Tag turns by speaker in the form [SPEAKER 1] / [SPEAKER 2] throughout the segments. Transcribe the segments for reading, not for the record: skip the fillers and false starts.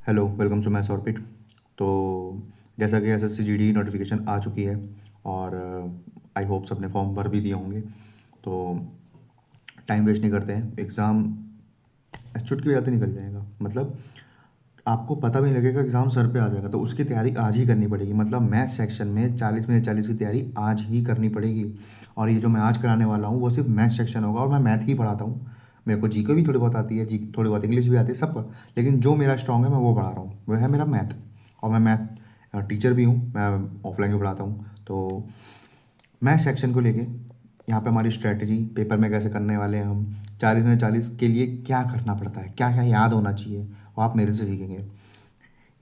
[SPEAKER 1] Hello, welcome to Maths Orbit. तो जैसा कि एसएससी जीडी नोटिफिकेशन आ चुकी है और आई होप सबने फॉर्म भर भी दिए होंगे। तो टाइम वेस्ट नहीं करते हैं, एग्ज़ाम चुटकी बजाते निकल जाएगा। मतलब आपको पता भी नहीं लगेगा एग्ज़ाम सर पे आ जाएगा। तो उसकी तैयारी आज ही करनी पड़ेगी। मतलब मैथ सेक्शन में 40 में से 40 की तैयारी आज ही करनी पड़ेगी। और ये जो मैं आज कराने वाला हूँ वो सिर्फ मैथ सेक्शन होगा और मैं मैथ ही पढ़ाता हूँ। मेरे को जीके भी थोड़ी बहुत आती है, जी थोड़ी बहुत इंग्लिश भी आती है, सब। लेकिन जो मेरा स्ट्रॉन्ग है मैं वो पढ़ा रहा हूँ, वो है मेरा मैथ। और मैं मैथ टीचर भी हूँ, मैं ऑफलाइन भी पढ़ाता हूँ। तो मैथ सेक्शन को लेके यहाँ पे हमारी स्ट्रेटजी पेपर में कैसे करने वाले हैं हम, 40 में 40 के लिए क्या करना पड़ता है, क्या क्या याद होना चाहिए, वो आप मेरे से सीखेंगे।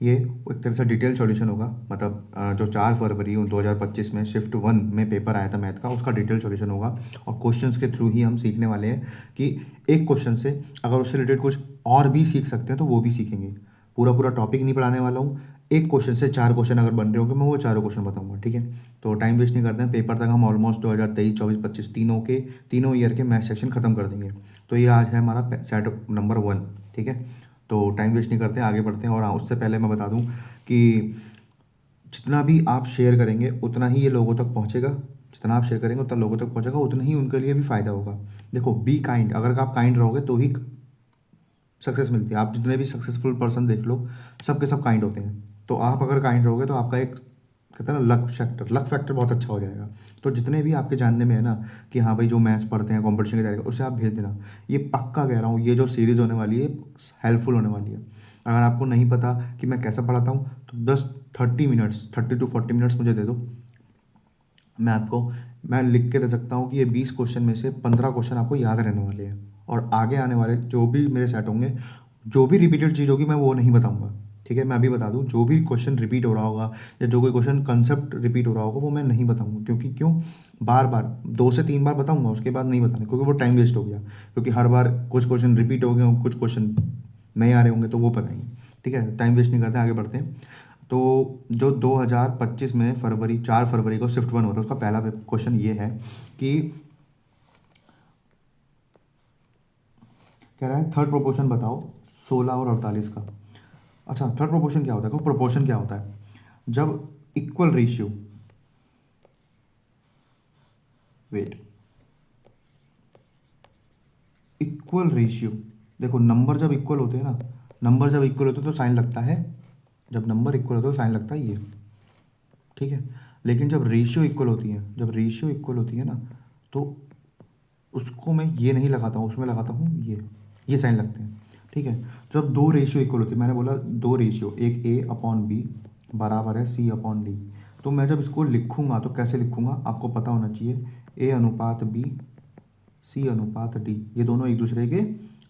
[SPEAKER 1] ये एक तरह से डिटेल सॉल्यूशन होगा। मतलब जो 4 फरवरी 2025 में शिफ्ट 1 में पेपर आया था मैथ का, उसका डिटेल सॉल्यूशन होगा। और क्वेश्चंस के थ्रू ही हम सीखने वाले हैं कि एक क्वेश्चन से अगर उससे रिलेटेड कुछ और भी सीख सकते हैं तो वो भी सीखेंगे। पूरा पूरा टॉपिक नहीं पढ़ाने वाला हूँ। एक क्वेश्चन से 4 क्वेश्चन अगर बन रहे होंगे, मैं वो चारों क्वेश्चन बताऊंगा, ठीक है। तो टाइम वेस्ट नहीं करते हैं, पेपर तक हम ऑलमोस्ट 2023, 24, 25 तीनों ईयर के मैथ सेक्शन खत्म कर देंगे। तो ये आज है हमारा सेट नंबर 1, ठीक है। तो टाइम वेस्ट नहीं करते हैं, आगे बढ़ते हैं। और हाँ, उससे पहले मैं बता दूं कि जितना भी आप शेयर करेंगे उतना ही ये लोगों तक पहुंचेगा। जितना आप शेयर करेंगे उतना लोगों तक पहुंचेगा, उतना ही उनके लिए भी फ़ायदा होगा। देखो, बी काइंड। अगर आप काइंड रहोगे तो ही सक्सेस मिलती है। आप जितने भी सक्सेसफुल पर्सन देख लो, सब के सब काइंड होते हैं। तो आप अगर काइंड रहोगे तो आपका एक कहते हैं ना लक फैक्टर बहुत अच्छा हो जाएगा। तो जितने भी आपके जानने में है ना कि हाँ भाई जो मैथ्स पढ़ते हैं कॉम्पिटिशन की तैयारी उसे आप भेज देना। ये पक्का कह रहा हूँ, ये जो सीरीज़ होने वाली है हेल्पफुल होने वाली है। अगर आपको नहीं पता कि मैं कैसा पढ़ाता हूँ तो बस 30 मिनट्स, 30 to 40 मिनट्स मुझे दे दो। मैं आपको मैं लिख के दे सकता हूँ कि ये 20 क्वेश्चन में से 15 क्वेश्चन आपको याद रहने वाले हैं। और आगे आने वाले जो भी मेरे सेट होंगे, जो भी रिपीटेड चीज़ होगी मैं वो नहीं बताऊँगा, ठीक है। मैं अभी बता दूँ, जो भी क्वेश्चन रिपीट हो रहा होगा या जो कोई क्वेश्चन कंसेप्ट रिपीट हो रहा होगा वो मैं नहीं बताऊँगा। क्योंकि क्यों, बार बार 2 से 3 बार बताऊँगा, उसके बाद नहीं बताना, क्योंकि वो टाइम वेस्ट हो गया। क्योंकि हर बार कुछ क्वेश्चन रिपीट हो गए हों, कुछ क्वेश्चन नए आ रहे होंगे, तो वो बताएंगे, ठीक है। टाइम वेस्ट नहीं करते, आगे बढ़ते हैं। तो जो 2025 में फरवरी 4 फरवरी को शिफ्ट 1 होता है, उसका पहला क्वेश्चन ये है कि कह रहा है थर्ड प्रोपोर्शन बताओ 16 और 48 का। अच्छा, थर्ड प्रोपोर्शन क्या होता है, प्रोपोर्शन क्या होता है? जब equal ratio, wait, equal ratio, देखो नंबर जब इक्वल होते हैं ना, नंबर जब इक्वल होते हैं तो साइन लगता है, जब नंबर इक्वल होते हैं तो साइन लगता है ये, ठीक है। लेकिन जब रेशियो इक्वल होती है, जब रेशियो इक्वल होती है ना, तो उसको मैं ये नहीं लगाता हूँ, उसमें लगाता हूँ ये साइन लगते हैं, ठीक है। जब दो रेशियो इक्वल होती है, मैंने बोला दो रेशियो, एक A/B बराबर है C/D। तो मैं जब इसको लिखूंगा तो कैसे लिखूंगा आपको पता होना चाहिए। A/B, C/D, ये दोनों एक दूसरे के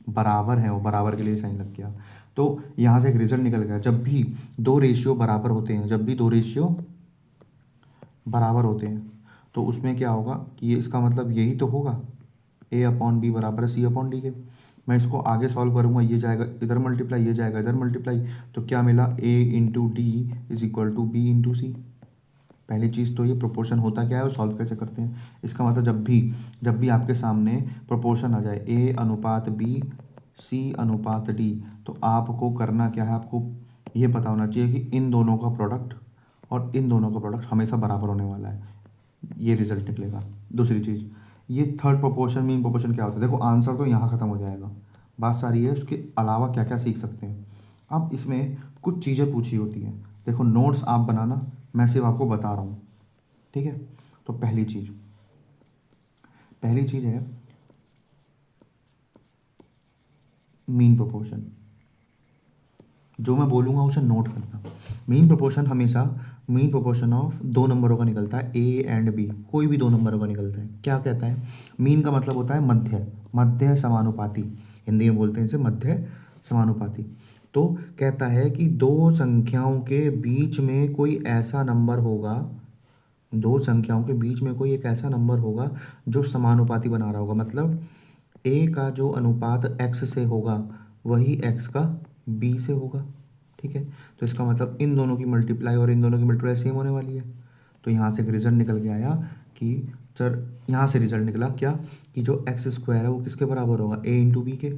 [SPEAKER 1] बराबर हैं, वो बराबर के लिए साइन लग गया। तो यहाँ से एक रिजल्ट निकल गया, जब भी दो रेशियो बराबर होते हैं, जब भी दो रेशियो बराबर होते हैं तो उसमें क्या होगा कि ये इसका मतलब यही तो होगा, A/B बराबर है C/D के। मैं इसको आगे सॉल्व करूँगा, ये जाएगा इधर मल्टीप्लाई, ये जाएगा इधर मल्टीप्लाई। तो क्या मिला, A × D = B × C। पहली चीज़ तो ये प्रोपोर्शन होता क्या है और सॉल्व कैसे करते हैं। इसका मतलब जब भी आपके सामने प्रोपोर्शन आ जाए A/B, C/D, तो आपको करना क्या है, आपको ये पता होना चाहिए कि इन दोनों का प्रोडक्ट और इन दोनों का प्रोडक्ट हमेशा बराबर होने वाला है। ये रिजल्ट निकलेगा। दूसरी चीज़, ये थर्ड प्रोपोर्शन मीन प्रोपोर्शन क्या होता है, देखो आंसर तो यहाँ ख़त्म हो जाएगा, बात सारी है उसके अलावा क्या क्या सीख सकते हैं। अब इसमें कुछ चीज़ें पूछी होती हैं, देखो नोट्स आप बनाना, मैं सिर्फ आपको बता रहा हूँ, ठीक है। तो पहली चीज़ है मीन प्रोपोर्शन। जो मैं बोलूँगा उसे नोट करना। मीन प्रोपोर्शन हमेशा मीन प्रोपोर्शन ऑफ दो नंबरों का निकलता है, A एंड B, कोई भी दो नंबरों का निकलता है। क्या कहता है, मीन का मतलब होता है मध्य, मध्य समानुपाती। हिंदी में बोलते हैं इसे मध्य समानुपाती। तो कहता है कि दो संख्याओं के बीच में कोई ऐसा नंबर होगा, दो संख्याओं के बीच में कोई एक ऐसा नंबर होगा जो समानुपाती बना रहा होगा। मतलब ए का जो अनुपात एक्स से होगा वही एक्स का बी से होगा, ठीक है। तो इसका मतलब इन दोनों की मल्टीप्लाई और इन दोनों की मल्टीप्लाई सेम होने वाली है। तो यहाँ से एक रिजल्ट निकल के आया कि सर, यहाँ से रिजल्ट निकला क्या कि जो एक्स स्क्वायर है वो किसके बराबर होगा, A × B के।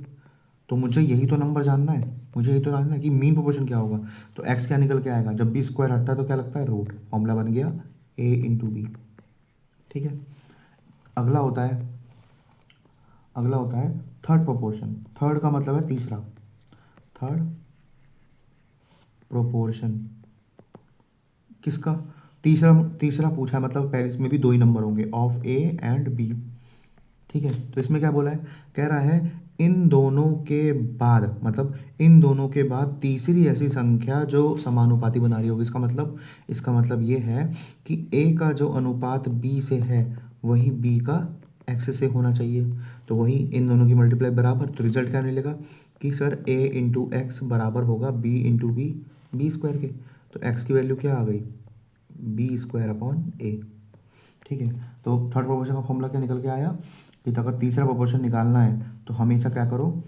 [SPEAKER 1] तो मुझे यही तो नंबर जानना है, मुझे यही तो जानना है कि मीन प्रोपोर्शन क्या होगा। तो एक्स क्या निकल के आएगा, जब भी स्क्वायर हटता है तो क्या लगता है, रूट। फॉर्मूला बन गया ए इंटू बी। ठीक है। अगला होता है अगला होता है थर्ड प्रोपोर्शन। थर्ड का मतलब है तीसरा, थर्ड प्रोपोर्शन किसका, तीसरा। तीसरा पूछा है मतलब पहले इसमें भी दो ही नंबर होंगे, ऑफ ए एंड बी। ठीक है। तो इसमें क्या बोला है, कह रहा है इन दोनों के बाद, मतलब इन दोनों के बाद तीसरी ऐसी संख्या जो समानुपाती बना रही होगी। इसका मतलब ये है कि ए का जो अनुपात बी से है वही बी का एक्स से होना चाहिए। तो वही इन दोनों की मल्टीप्लाई बराबर, तो रिजल्ट क्या मिलेगा कि सर ए इंटू एक्स बराबर होगा B into B, B square के। तो एक्स की वैल्यू क्या आ गई, बी स्क्वायर अपॉन ए। ठीक है। तो थर्ड प्रोपोर्शन का फॉर्मूला क्या निकल के आया कि अगर तीसरा प्रोपोर्शन निकालना है तो हमेशा क्या करो,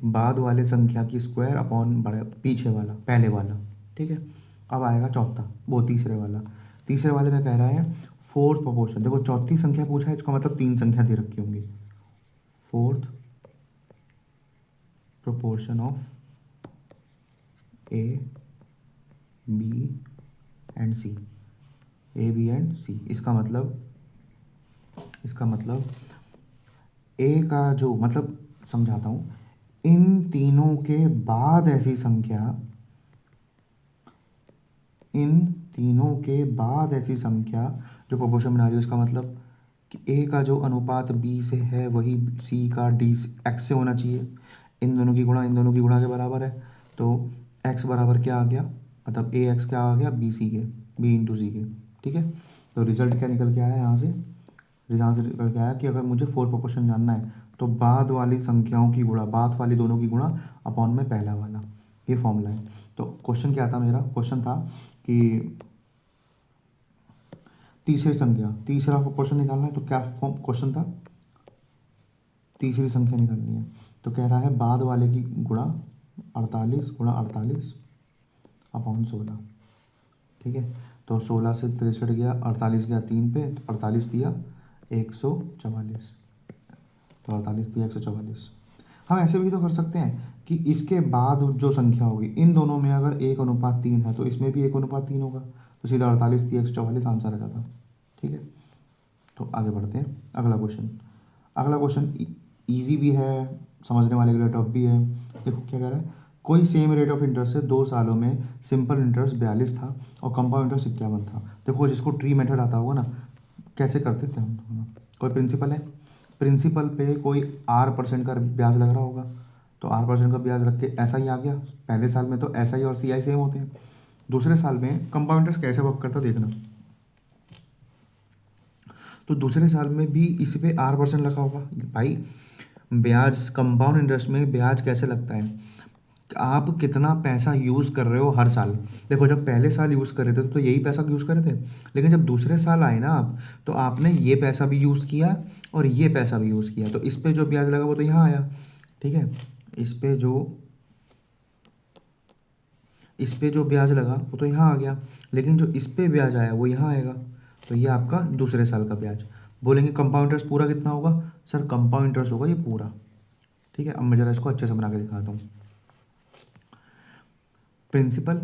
[SPEAKER 1] बाद वाले संख्या की स्क्वायर अपॉन बड़े पीछे वाला, पहले वाला। ठीक है। अब आएगा चौथा, वो तीसरे वाला। तीसरे वाले में कह रहा है फोर्थ प्रोपोर्शन। देखो चौथी संख्या पूछा है, इसका मतलब तीन संख्या दे रखी होंगी। Fourth proportion of A B and C, A B and C. इसका मतलब ए का जो मतलब, समझाता हूँ, इन तीनों के बाद ऐसी संख्या, इन तीनों के बाद ऐसी संख्या जो प्रोपोर्शन बना रही है, उसका मतलब कि ए का जो अनुपात बी से है वही सी का डी एक्स से होना चाहिए। इन दोनों की गुणा इन दोनों की गुणा के बराबर है। तो एक्स बराबर क्या आ गया, मतलब ए एक्स क्या आ गया, बी सी के, बी इंटू सी के। ठीक है। तो रिजल्ट क्या निकल के आया यहाँ से निकल के आया कि अगर मुझे फोर प्रोपोर्शन जानना है तो बाद वाली संख्याओं की गुणा, बाद वाली दोनों की गुणा अपॉन में पहला वाला, ये फॉर्मूला है। तो क्वेश्चन क्या था, मेरा क्वेश्चन था कि तीसरी संख्या, तीसरा प्रोपोर्शन निकालना है। तो क्या क्वेश्चन था, तीसरी संख्या निकालनी है। तो कह रहा है बाद वाले की गुणा 48 गुणा 48 अपॉन 16। ठीक है। तो 16 से 63 गया, 48 गया 3 पे, तो 48 दिया 144। तो 48 दिया 144। हम ऐसे भी तो कर सकते हैं कि इसके बाद जो संख्या होगी इन दोनों में अगर एक अनुपात 3 है तो इसमें भी एक अनुपात 3 होगा। तो सीधा 48 दिया 144 आंसर आ जाता। ठीक है। तो आगे बढ़ते हैं, अगला क्वेश्चन ईजी भी है, समझने वाले के लिए टफ भी है। देखो क्या कह रहा है, कोई सेम रेट ऑफ इंटरेस्ट से 2 सालों में सिंपल इंटरेस्ट 42 था और कंपाउंड इंटरेस्ट 51 था। देखो जिसको ट्री मेथड आता होगा ना, कैसे करते थे हम, कोई प्रिंसिपल है, प्रिंसिपल पे कोई R% का ब्याज लग रहा होगा, तो R% का ब्याज रख के ऐसा ही आ गया। पहले साल में तो SI और CI सेम होते हैं। दूसरे साल में कंपाउंड इंटरेस्ट कैसे वर्क करता देखना, तो दूसरे साल में भी इसी पे R% लगा होगा। भाई ब्याज, कंपाउंड इंटरेस्ट में ब्याज कैसे लगता है, आप कितना पैसा यूज़ कर रहे हो हर साल। देखो जब पहले साल यूज़ कर रहे थे तो यही पैसा यूज़ कर रहे थे, लेकिन जब दूसरे साल आए ना आप, तो आपने ये पैसा भी यूज़ किया और ये पैसा भी यूज़ किया, तो इस पे जो ब्याज लगा वो तो यहाँ आया। ठीक है। इस पे जो ब्याज लगा वो तो यहाँ आ गया, लेकिन जो इस पे ब्याज आया वो यहाँ आएगा। तो ये आपका दूसरे साल का ब्याज। बोलेंगे कंपाउंड इंटरेस्ट पूरा कितना होगा, सर कंपाउंड इंटरेस्ट होगा ये पूरा। ठीक है। अब मैं ज़रा इसको अच्छे से बना के दिखाता हूँ। प्रिंसिपल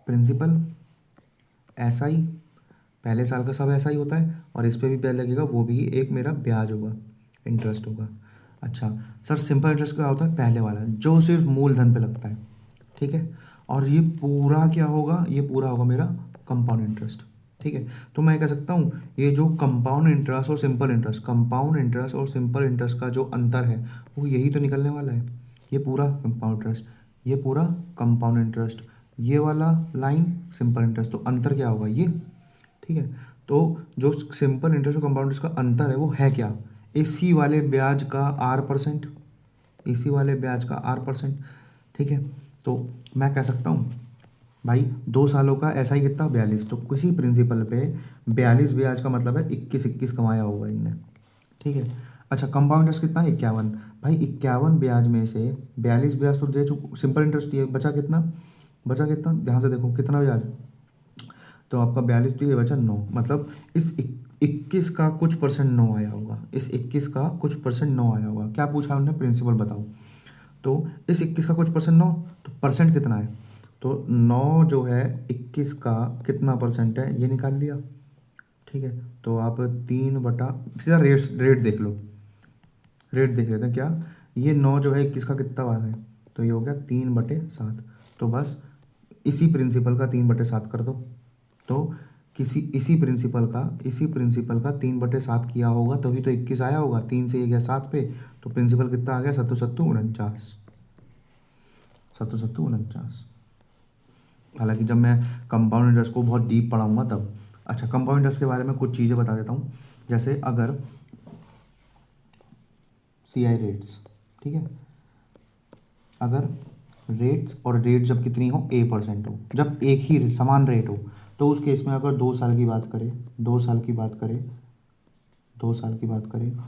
[SPEAKER 1] प्रिंसिपल SI, पहले साल का सब SI होता है, और इस पे भी ब्याज लगेगा, वो भी एक मेरा ब्याज होगा, इंटरेस्ट होगा। अच्छा सर सिंपल इंटरेस्ट क्या होता है, पहले वाला जो सिर्फ मूलधन पे लगता है। ठीक है। और ये पूरा क्या होगा, ये पूरा होगा मेरा कंपाउंड इंटरेस्ट। ठीक है। तो मैं कह सकता हूँ ये जो कंपाउंड इंटरेस्ट और सिंपल इंटरेस्ट, कंपाउंड इंटरेस्ट और सिंपल इंटरेस्ट का जो अंतर है वो यही तो निकलने वाला है। ये पूरा कंपाउंड इंटरेस्ट, ये पूरा कंपाउंड इंटरेस्ट, ये वाला लाइन सिंपल इंटरेस्ट, तो अंतर क्या होगा ये। ठीक है। तो जो सिंपल इंटरेस्ट और कंपाउंड इंटरेस्ट का अंतर है वो है क्या, इसी वाले ब्याज का R%, इसी वाले ब्याज का R%। ठीक है। तो मैं कह सकता हूँ भाई 2 सालों का ऐसा ही कितना 42, तो किसी प्रिंसिपल पे 42 ब्याज का मतलब है 21 कमाया होगा इनने। ठीक है। अच्छा कंपाउंड इंटरेस्ट कितना है 51, भाई 51 ब्याज में से 42 ब्याज तो दे चुक, सिंपल इंटरेस्ट ये बचा कितना ध्यान से देखो कितना ब्याज, तो आपका 42 तो ये बचा 9, मतलब इस 21 का कुछ परसेंट 9 आया होगा, इस 21 का कुछ परसेंट 9 आया होगा। क्या पूछा उन्होंने? प्रिंसिपल बताओ। तो इस 21 का कुछ परसेंट 9, तो परसेंट कितना है? तो 9 जो है 21 का कितना परसेंट है ये निकाल लिया। ठीक है, तो आप 3 बटा, सीधा रेट रेट देख लो, रेट देख लेते हैं क्या। ये 9 जो है 21 का कितना भाग है, तो ये हो गया 3/7। तो बस इसी प्रिंसिपल का 3/7 कर दो। तो इसी प्रिंसिपल का 3/7 किया होगा तभी तो 21 आया होगा। 3 से ये गया 7 पे, तो प्रिंसिपल कितना आ गया? 7 सत्तू 49, 7 सत्तू 49। हालांकि जब मैं कंपाउंड इंटरेस्ट को बहुत डीप पढ़ाऊंगा तब। अच्छा, कंपाउंड इंटरेस्ट के बारे में कुछ चीज़ें बता देता हूँ। जैसे अगर CI रेट्स, ठीक है, अगर रेट और रेट जब कितनी हो, A% हो, जब एक ही समान रेट हो, तो उस केस में अगर 2 साल की बात करें, 2 साल की बात करें, 2 साल की बात करें,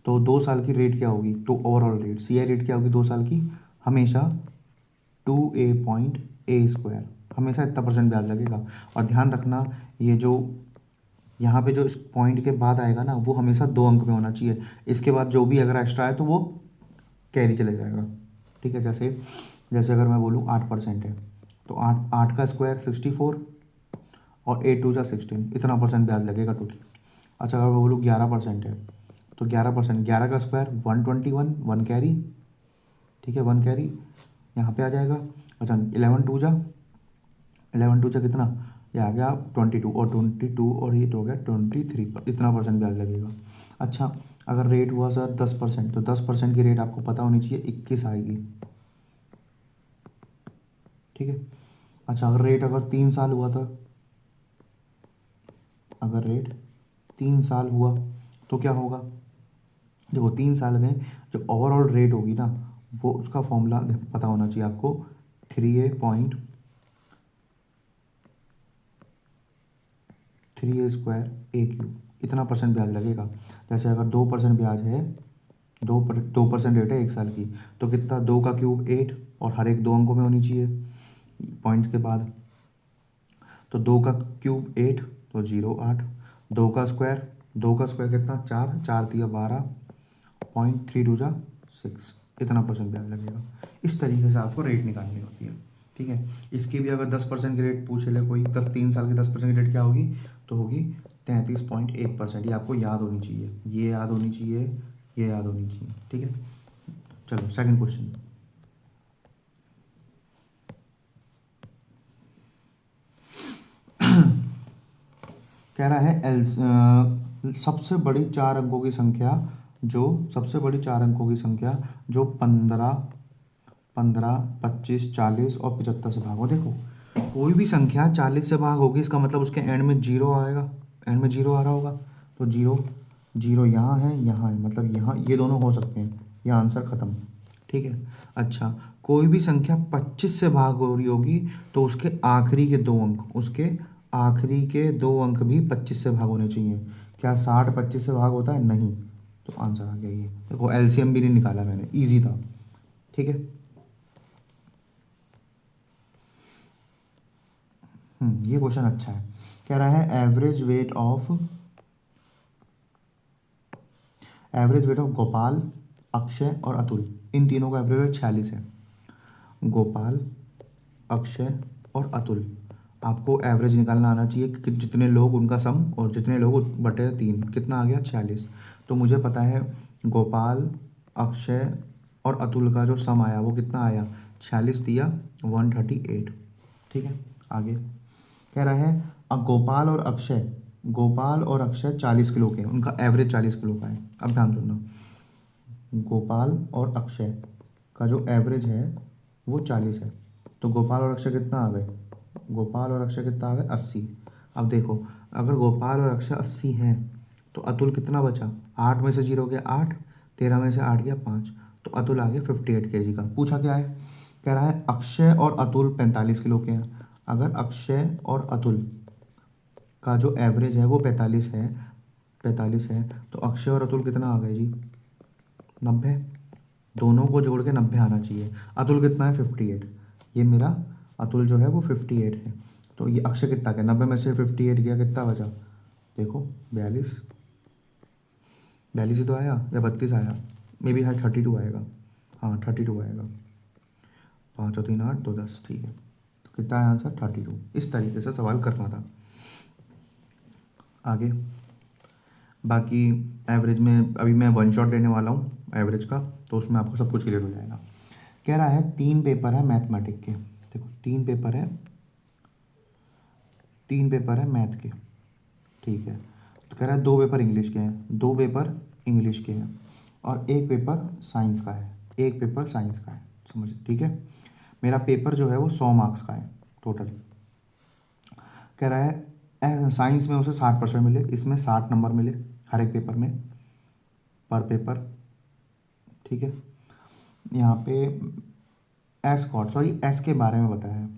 [SPEAKER 1] तो 2 साल की रेट क्या होगी? तो ओवरऑल रेट CI रेट क्या होगी 2 साल की? हमेशा 2A.A², हमेशा इतना परसेंट ब्याज लगेगा। और ध्यान रखना, ये जो यहाँ पे जो इस पॉइंट के बाद आएगा ना, वो हमेशा 2 अंक में होना चाहिए। इसके बाद जो भी अगर एक्स्ट्रा है तो वो कैरी चले जाएगा। ठीक है, जैसे जैसे अगर मैं बोलूँ 8% है, तो 8 8 का स्क्वायर 64 और 8×2 = 16, इतना परसेंट ब्याज लगेगा टोटल। अच्छा, अगर मैं बोलूँ 11% है, तो 11%, 11 का स्क्वायर 121, 1 कैरी, ठीक है, 1 कैरी यहाँ पे आ जाएगा। अच्छा, 11×2 कितना, ये आ गया 22, और 22 और ये तो हो गया 23 पर, इतना परसेंट ब्याज लगेगा। अच्छा, अगर रेट हुआ सर 10%, तो 10% की रेट आपको पता होनी चाहिए 21 आएगी। ठीक है। अच्छा, अगर 3 साल हुआ था, अगर रेट 3 साल हुआ तो क्या होगा? देखो, 3 साल में जो ओवरऑल रेट होगी ना, वो उसका फॉर्मूला पता होना चाहिए आपको। 3A² इतना परसेंट ब्याज लगेगा। जैसे अगर 2% ब्याज है, 2% रेट है 1 साल की, तो कितना? 2 का क्यूब 8, और हर एक 2 अंकों में होनी चाहिए पॉइंट्स के बाद। तो 2 का क्यूब 8, तो 0 8। 2 का स्क्वायर कितना? 4, 4×3 = 12, 0.3×2 = 6, इतना परसेंट ब्याज लगेगा। इस तरीके से आपको रेट निकालनी होती है। ठीक है, इसकी भी अगर 10% की रेट पूछ ले कोई, 3 साल की 10% की रेट क्या होगी? तो होगी 33.1%। ये आपको याद होनी चाहिए, ये याद होनी चाहिए, ये याद होनी चाहिए। ठीक है, चलो सेकंड क्वेश्चन। कह रहा है सबसे बड़ी 4 अंकों की संख्या, सबसे बड़ी 4 अंकों की संख्या जो 15, 15, 25, 40 और 75 से भाग हो। देखो, कोई भी संख्या 40 से भाग होगी, इसका मतलब उसके एंड में जीरो आएगा, एंड में जीरो आ रहा होगा। तो जीरो, जीरो यहाँ है, यहाँ है, मतलब यहाँ ये दोनों हो सकते हैं, ये आंसर ख़त्म। ठीक है। अच्छा, कोई भी संख्या 25 से भाग हो रही होगी, तो उसके आखिरी के 2 अंक, उसके आखिरी के 2 अंक भी 25 से भाग होने चाहिए। क्या 60 25 से भाग होता है? नहीं। तो आंसर आ गया ये। देखो, LCM भी नहीं निकाला मैंने, ईजी था। ठीक है। ये क्वेश्चन अच्छा है। कह रहा है average weight of Gopal, Akshay और अतुल, इन तीनों का एवरेज वेट 46 है। गोपाल, अक्षय और अतुल, आपको एवरेज निकालना आना चाहिए कि जितने लोग उनका सम और जितने लोग बटे 3, कितना आ गया? 46। तो मुझे पता है गोपाल, अक्षय और अतुल का जो सम आया वो कितना आया? 46 दिया 138। ठीक है, आगे कह रहा है अब गोपाल और अक्षय 40 किलो के हैं, उनका एवरेज 40 किलो का है। अब ध्यान सुनना, गोपाल और अक्षय का जो एवरेज है वो 40 है। तो गोपाल और अक्षय कितना आ गए? गोपाल और अक्षय कितना आ गए? 80। अब देखो, अगर गोपाल और अक्षय 80 हैं, तो अतुल कितना बचा? 8 में से 0 गया 8, 13 में से 8 गया 5, तो अतुल आ गया 58 केजी का। पूछा क्या है? कह रहा है अक्षय और अतुल 45 किलो के हैं। अगर अक्षय और अतुल का जो एवरेज है वो 45 है, तो अक्षय और अतुल कितना आ गए जी? 90। दोनों को जोड़ के 90 आना चाहिए। अतुल कितना है? 58। ये मेरा अतुल जो है वो 58 है। तो ये अक्षय कितना गया? 90 में से 58 गया, कितना बचा? देखो 42, 42 ही तो आया या 32 आया, मे बी हाँ 32 आएगा, हाँ 32 आएगा। 5 और 3 8, 2 10, ठीक है। तो कितना है आंसर? 32। इस तरीके से सवाल करना था। आगे बाकी एवरेज में अभी मैं वन शॉट लेने वाला हूँ एवरेज का, तो उसमें आपको सब कुछ क्लियर हो जाएगा। कह रहा है 3 पेपर है मैथमेटिक के, देखो 3 पेपर है, 3 पेपर है मैथ के, ठीक है। तो कह रहा है 2 पेपर इंग्लिश के हैं, 2 पेपर इंग्लिश के हैं और 1 पेपर साइंस का है, 1 पेपर साइंस का है, समझ, ठीक है। मेरा पेपर जो है वो 100 मार्क्स का है टोटल। कह रहा है साइंस में उसे 60% मिले, इसमें 60 नंबर मिले हर एक पेपर में, पर पेपर, ठीक है। यहाँ पे एस कॉट, सॉरी एस के बारे में बताया है,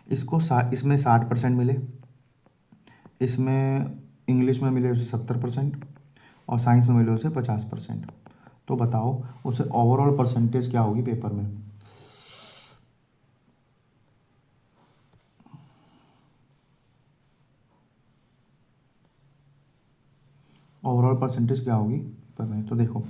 [SPEAKER 1] इसको इसमें 60% मिले, इसमें इंग्लिश में मिले उसे 70% और साइंस में मिले उसे 50%। तो बताओ उसे ओवरऑल परसेंटेज क्या होगी पेपर में? ओवरऑल परसेंटेज क्या होगी पेपर में? तो देखो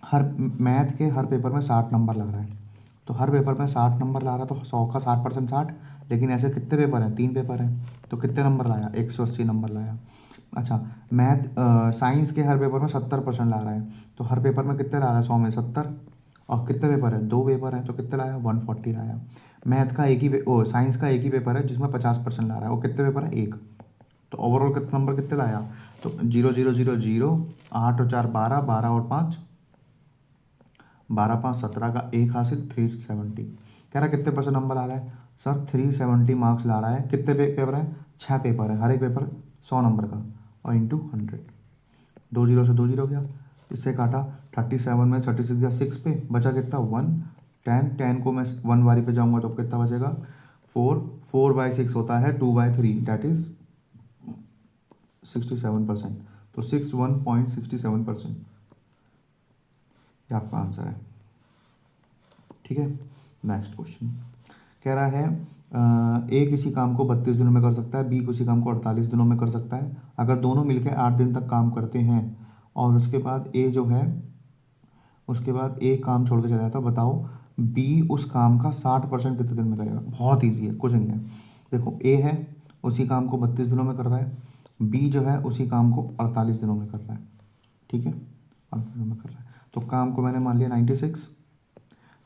[SPEAKER 1] हर मैथ के हर पेपर में 60 नंबर ला रहा है, तो हर पेपर में 60 नंबर ला रहा है, तो 100 का 60% 60, लेकिन ऐसे कितने पेपर हैं? 3 पेपर हैं, तो कितने नंबर लाया? 180 नंबर लाया। अच्छा, मैथ साइंस के हर पेपर में 70% ला रहा है, तो हर पेपर में कितने ला रहा है? 100 में 70, और कितने पेपर है? 2 पेपर हैं, तो कितने लाया? 140 लाया। मैथ का एक ही साइंस का एक ही पेपर है जिसमें 50% ला रहा है, वो कितने पेपर है? एक। तो ओवरऑल कितने नंबर कितने लाया? तो 0 0 0 0, 8 और 4 12, 12 और 5 12 5 17 का एक हासिल, 370। कह रहा है कितने परसेंट नंबर आ रहा है? सर 370 मार्क्स ला रहा है। कितने पेपर है? 6 पेपर है, हर एक पेपर 100 नंबर का, और इंटू 100। 2 जीरो से 2 जीरो गया, इससे काटा 37 में 36 गया 6 पे, बचा कितना? 1 10, 10 को मैं 1 वारी पे जाऊंगा तो कितना बचेगा? 4, 4/6 होता है 2/3, दैट इज 67%। तो 61.67% ये आपका आंसर है, ठीक है। नेक्स्ट क्वेश्चन कह रहा है ए किसी काम को 32 दिनों में कर सकता है, बी किसी काम को 48 दिनों में कर सकता है। अगर दोनों मिलकर 8 दिन तक काम करते हैं और उसके बाद ए जो है, उसके बाद ए काम छोड़ के चला जाता है, बताओ बी उस काम का 60% कितने दिन में करेगा? बहुत ईजी है, कुछ नहीं है। देखो ए है, उसी काम को 32 दिनों में कर रहा है, बी जो है उसी काम को 48 दिनों में कर रहा है, ठीक है, 48 दिनों में कर रहा है। तो काम को मैंने मान लिया 96।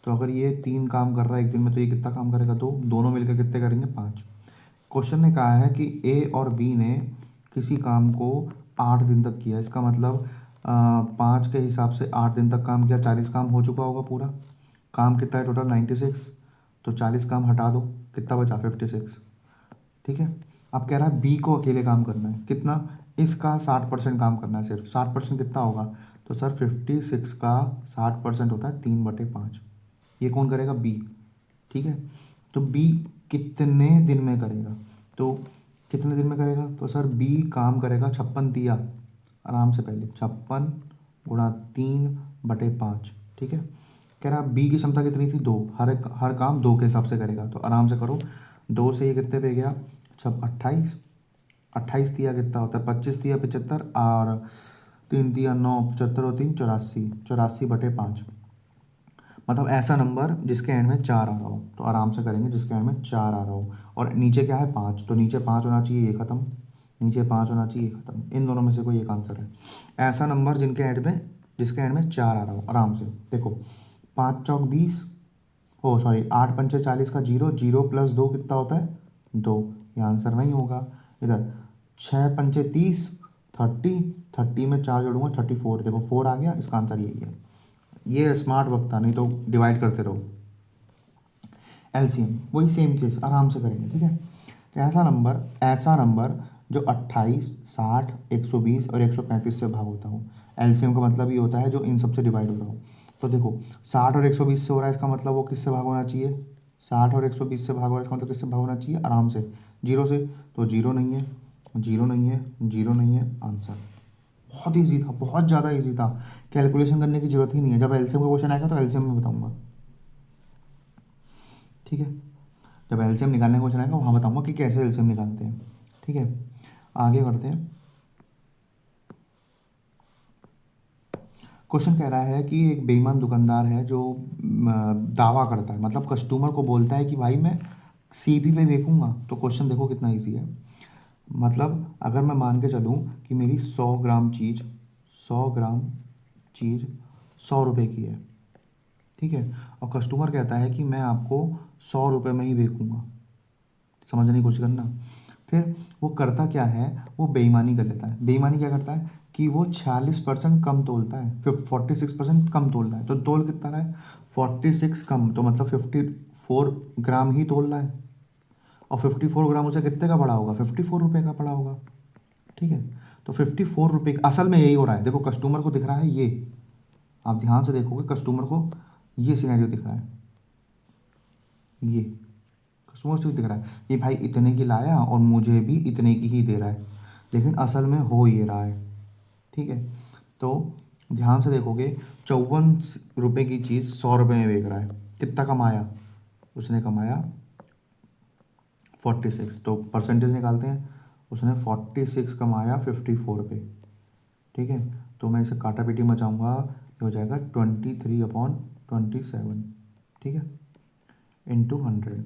[SPEAKER 1] तो अगर ये 3 काम कर रहा है एक दिन में, तो ये कितना काम करेगा? 2, दोनों मिलकर कितने करेंगे? 5। क्वेश्चन ने कहा है कि ए और बी ने किसी काम को 8 दिन तक किया, इसका मतलब 5 के हिसाब से 8 दिन तक काम किया, 40 काम हो चुका होगा पूरा। काम कितना है टोटल? 96। तो 40 काम हटा दो, कितना बचा? 56, ठीक है। अब कह रहा है बी को अकेले काम करना है, कितना? इसका 60% काम करना है सिर्फ। 60% कितना होगा? तो सर 56 का 60% होता है 3/5। ये कौन करेगा? बी, ठीक है। तो बी कितने दिन में करेगा? तो कितने दिन में करेगा? तो सर बी काम करेगा 56 दिया, आराम से पहले 56 × 3/5, ठीक है। कह रहा बी की क्षमता कितनी थी? 2, हर काम 2 के हिसाब से करेगा, तो आराम से करो। 2 से ये कितने पे गया? 28, 28 दिया कितना होता है? 25 दिया 75, और 3 दिया 9, 75 और 3 84, 84/5। मतलब ऐसा नंबर जिसके एंड में 4 आ रहा हो, तो आराम से करेंगे जिसके एंड में 4 आ रहा हो। और नीचे क्या है? 5, तो नीचे 5 होना चाहिए, ये खत्म। नीचे 5 होना चाहिए, ये खत्म। इन दोनों में से कोई एक आंसर है। ऐसा नंबर जिसके एंड में 4 आ रहा हो, आराम से देखो। 5 चौक 20, ओ सॉरी 8 पंचे 40 का 0, 0 + 2 कितना होता है? 2। ये आंसर नहीं होगा। इधर 6 पंचे 30, 30, 30 में 4 जोड़ूंगा 34, देखो 4 आ गया, इसका आंसर यही है। ये स्मार्ट वक्त था, नहीं तो डिवाइड करते रहो। एलसीएम वही सेम केस, आराम से करेंगे, ठीक है। तो ऐसा नंबर जो 28, 60, 120 और 135 से भाग होता हो। एलसीएम का मतलब ये होता है जो इन सब से डिवाइड हो रहा हो। तो देखो 60 और 120 से हो रहा है, इसका मतलब वो किससे भाग होना चाहिए? 60 और 120 से भाग हो रहा है, इसका मतलब किससे भाग होना चाहिए? आराम से 0 से। तो 0 नहीं है, 0 नहीं है, 0 नहीं है, आंसर। बहुत ईजी था, बहुत ज़्यादा ईजी था, कैलकुलेशन करने की जरूरत ही नहीं है। जब एलसीएम का क्वेश्चन आएगा तो एलसीएम में बताऊंगा, ठीक है। जब एलसीएम निकालने का क्वेश्चन आएगा वहाँ बताऊंगा कि कैसे एलसीएम निकालते हैं, ठीक है। आगे बढ़ते हैं। क्वेश्चन कह रहा है कि एक बेईमान दुकानदार है जो दावा करता है, मतलब कस्टमर को बोलता है कि भाई मैं सीपी पे बेचूंगा। तो क्वेश्चन देखो कितना इजी है। मतलब अगर मैं मान के चलूँ कि मेरी 100 ग्राम चीज़, 100 ग्राम चीज़ 100 रुपये की है, ठीक है, और कस्टमर कहता है कि मैं आपको 100 रुपये में ही बेचूंगा। समझने की कोशिश करना। फिर वो करता क्या है, वो बेईमानी कर लेता है। बेईमानी क्या करता है कि वो 46% कम तोलता है, फिर 46% कम तोल रहा है। तो तोल कितना रहा है, 46 कम, तो मतलब 54 ग्राम ही तोल रहा है। और 54 ग्राम उसे कितने का पड़ा होगा, 54 रुपये का पड़ा होगा, ठीक है। तो 54 रुपये असल में यही हो रहा है। देखो कस्टमर को दिख रहा है ये, आप ध्यान से देखोगे कस्टमर को ये सिनेरियो दिख रहा है, ये कस्टमर से भी दिख रहा है कि भाई इतने की लाया और मुझे भी इतने की ही दे रहा है, लेकिन असल में हो ये रहा है, ठीक है। तो ध्यान से देखोगे 54 रुपये की चीज़ 100 रुपये में बेच रहा है, कितना कमाया, उसने कमाया 46। तो परसेंटेज निकालते हैं, उसने 46 कमाया 54 पे, ठीक है। तो मैं इसे काटा पीटी मचाऊंगा, ये हो जाएगा 23/27, ठीक है, इंटू 100।